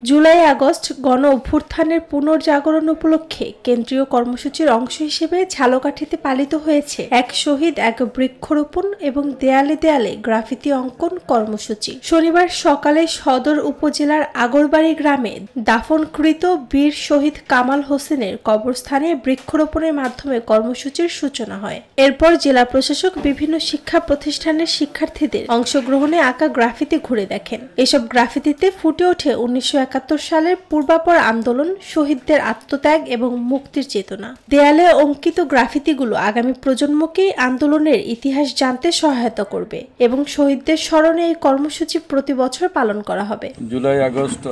July August গণ অভ্যুত্থানের পুনর্জাগরণ উপলক্ষে কেন্দ্রীয় কর্মসূচির অংশ হিসেবে ঝালকাঠিতে পালিত হয়েছে এক শহীদ এক বৃক্ষরোপণ এবং দেয়ালে দেয়ালে গ্রাফিতি অঙ্কন কর্মসূচি। শনিবার সকালে সদর উপজেলার আগরবাড়ি গ্রামে দাফনকৃত বীর শহীদ কামাল হোসেনের কবরস্থানে বৃক্ষরোপণের মাধ্যমে কর্মসূচির সূচনা হয়। এরপর জেলা প্রশাসক বিভিন্ন শিক্ষা প্রতিষ্ঠানের শিক্ষার্থীদের অংশগ্রহণে আঁকা গ্রাফিতি ঘুরে দেখেন। এসব গ্রাফিতিতে ফুটে ওঠে 1971 সালের পূর্বাপর আন্দোলন, শহীদদের আত্মত্যাগ এবং মুক্তির চেতনা। দেয়ালে অঙ্কিত গ্রাফিতিগুলো আগামী প্রজন্মকে আন্দোলনের ইতিহাস জানতে সহায়তা করবে এবং শহীদদের স্মরণে এই কর্মসূচি প্রতি বছর পালন করা হবে। জুলাই আগস্ট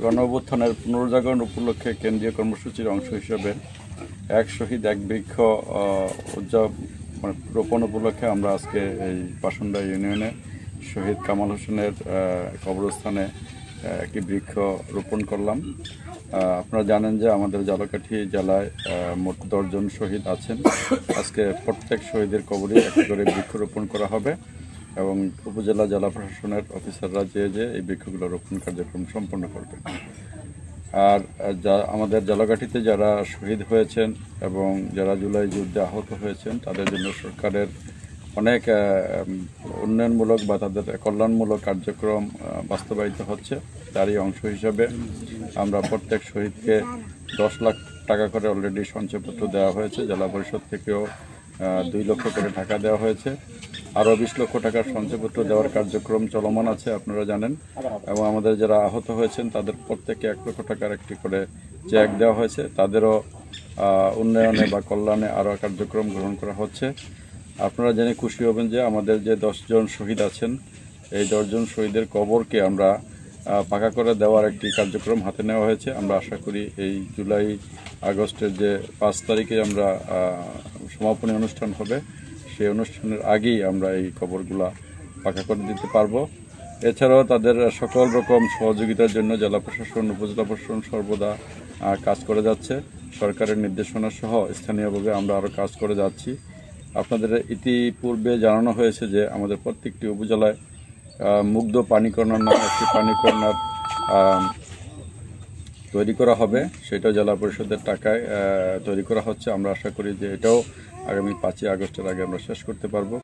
গণ অভ্যুত্থানের পুনর্জাগরণ উপলক্ষে কেন্দ্রীয় কর্মসূচির অংশ হিসেবে এক শহীদ এক বৃক্ষ রোপণ উপলক্ষে আমরা আজকে এই পাসুন্ডা ইউনিয়নে শহীদ কামাল হোসেনের কবরস্থানে একটি বৃক্ষ রোপণ করলাম। আপনারা জানেন যে আমাদের ঝালকাঠি জেলায় মোট 10 জন শহীদ আছেন। আজকে প্রত্যেক শহীদের কবরে একটি করে বৃক্ষ রোপণ করা হবে এবং উপজেলা জেলা প্রশাসনের অফিসাররা যে এই বৃক্ষগুলো রোপণ কার্যক্রম সম্পন্ন করবে। আর আমাদের ঝালকাঠিতে যারা শহীদ হয়েছেন এবং যারা জুলাই যুদ্ধে আহত হয়েছেন তাদের জন্য সরকারের অনেক উন্নয়নমূলক বা তাদের কল্যাণমূলক কার্যক্রম বাস্তবায়িত হচ্ছে। তারই অংশ হিসাবে আমরা প্রত্যেক শহীদকে 10 লাখ টাকা করে অলরেডি সঞ্চয়পত্র দেওয়া হয়েছে। জেলা পরিষদ থেকেও 2 লক্ষ করে টাকা দেওয়া হয়েছে। আরও 20 লক্ষ টাকার সঞ্চয়পত্র দেওয়ার কার্যক্রম চলমান আছে, আপনারা জানেন। এবং আমাদের যারা আহত হয়েছেন তাদের প্রত্যেকে 1 লক্ষ টাকার একটি করে চেক দেওয়া হয়েছে। তাদেরও উন্নয়নে বা কল্যাণে আরও কার্যক্রম গ্রহণ করা হচ্ছে। আপনারা জেনে খুশি হবেন যে আমাদের যে 10 জন শহীদ আছেন এই 10 জন শহীদের কবরকে আমরা পাকা করে দেওয়ার একটি কার্যক্রম হাতে নেওয়া হয়েছে। আমরা আশা করি এই জুলাই আগস্টের যে 5 তারিখে আমরা সমাপনী অনুষ্ঠান হবে সেই অনুষ্ঠানের আগেই আমরা এই কবরগুলা পাকা করে দিতে পারবো। এছাড়াও তাদের সকল রকম সহযোগিতার জন্য জেলা প্রশাসন, উপজেলা প্রশাসন সর্বদা কাজ করে যাচ্ছে। সরকারের নির্দেশনা সহ স্থানীয়ভাবে আমরা আরও কাজ করে যাচ্ছি। আপনাদের ইতিপূর্বে জানানো হয়েছে যে আমাদের প্রত্যেকটি উপজেলায় মুগ্ধ পানি কর্নার নামে একটি পানি কর্নার তৈরি করা হবে। সেটাও জেলা পরিষদের টাকায় তৈরি করা হচ্ছে। আমরা আশা করি যে এটাও আগামী 5ই আগস্টের আগে আমরা শেষ করতে পারবো।